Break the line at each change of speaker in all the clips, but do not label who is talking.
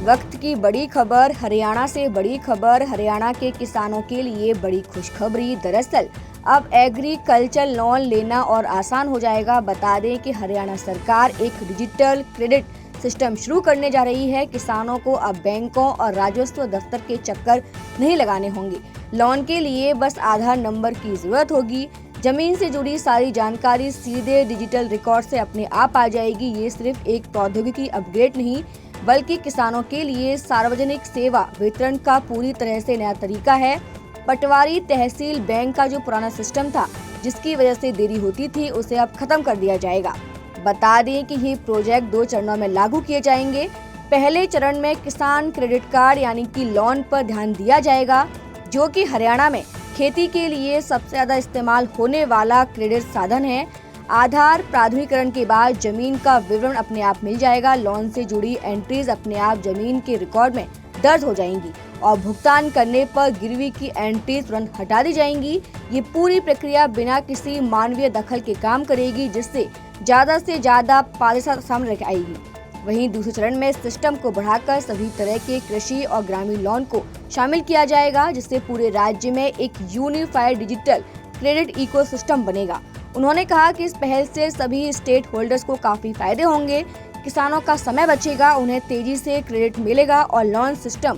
वक्त की बड़ी खबर, हरियाणा से बड़ी खबर। हरियाणा के किसानों के लिए बड़ी खुशखबरी। दरअसल अब एग्रीकल्चर लोन लेना और आसान हो जाएगा। बता दें कि हरियाणा सरकार एक डिजिटल क्रेडिट सिस्टम शुरू करने जा रही है। किसानों को अब बैंकों और राजस्व दफ्तर के चक्कर नहीं लगाने होंगे। लोन के लिए बस आधार नंबर की जरूरत होगी। जमीन से जुड़ी सारी जानकारी सीधे डिजिटल रिकॉर्ड से अपने आप आ जाएगी। ये सिर्फ एक प्रौद्योगिकी अपग्रेड नहीं, बल्कि किसानों के लिए सार्वजनिक सेवा वितरण का पूरी तरह से नया तरीका है। पटवारी तहसील बैंक का जो पुराना सिस्टम था, जिसकी वजह से देरी होती थी, उसे अब खत्म कर दिया जाएगा। बता दें कि ये प्रोजेक्ट 2 चरणों में लागू किए जाएंगे। पहले चरण में किसान क्रेडिट कार्ड यानी कि लोन पर ध्यान दिया जाएगा, जो कि हरियाणा में खेती के लिए सबसे ज्यादा इस्तेमाल होने वाला क्रेडिट साधन है। आधार प्राधिकरण के बाद जमीन का विवरण अपने आप मिल जाएगा। लोन से जुड़ी एंट्रीज अपने आप जमीन के रिकॉर्ड में दर्ज हो जाएंगी और भुगतान करने पर गिरवी की एंट्रीज तुरंत हटा दी जाएंगी। ये पूरी प्रक्रिया बिना किसी मानवीय दखल के काम करेगी, जिससे ज्यादा से ज्यादा पारदर्शिता सामने आएगी। वहीं दूसरे चरण में सिस्टम को बढ़ाकर सभी तरह के कृषि और ग्रामीण लोन को शामिल किया जाएगा, जिससे पूरे राज्य में एक यूनिफाइड डिजिटल क्रेडिट इकोसिस्टम बनेगा। उन्होंने कहा कि इस पहल से सभी स्टेक होल्डर्स को काफी फायदे होंगे। किसानों का समय बचेगा, उन्हें तेजी से क्रेडिट मिलेगा और लोन सिस्टम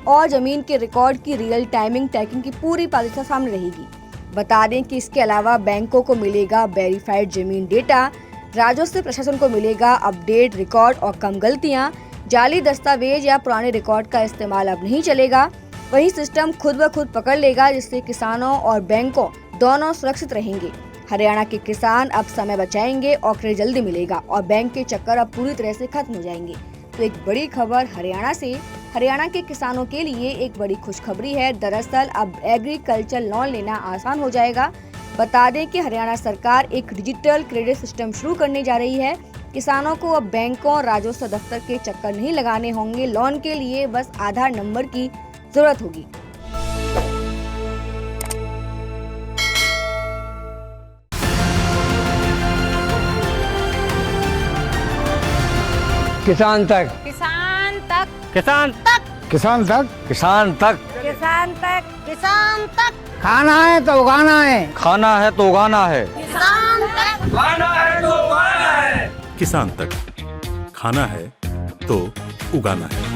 और जमीन के रिकॉर्ड की रियल टाइमिंग ट्रैकिंग की पूरी पारदर्शिता सामने रहेगी। बता दें कि इसके अलावा बैंकों को मिलेगा वेरीफाइड जमीन डेटा, राजस्व प्रशासन को मिलेगा अपडेट रिकॉर्ड और कम गलतियां। जाली दस्तावेज या पुराने रिकॉर्ड का इस्तेमाल अब नहीं चलेगा। वही सिस्टम खुद ब खुद पकड़ लेगा, जिससे किसानों और बैंकों दोनों सुरक्षित रहेंगे। हरियाणा के किसान अब समय बचाएंगे और क्रेडिट जल्दी मिलेगा और बैंक के चक्कर अब पूरी तरह से खत्म हो जाएंगे। तो एक बड़ी खबर हरियाणा से। हरियाणा के किसानों के लिए एक बड़ी खुशखबरी है। दरअसल अब एग्रीकल्चर लोन लेना आसान हो जाएगा। बता दें कि हरियाणा सरकार एक डिजिटल क्रेडिट सिस्टम शुरू करने जा रही है। किसानों को अब बैंकों और राजस्व दफ्तर के चक्कर नहीं लगाने होंगे। लोन के लिए बस आधार नंबर की जरूरत होगी।
किसान तक,
किसान तक,
किसान तक, किसान तक, किसान तक,
किसान तक, किसान तक।
खाना है तो उगाना है, खाना है तो उगाना है,
किसान तक,
खाना है तो उगाना है।
किसान तक, खाना है तो उगाना है।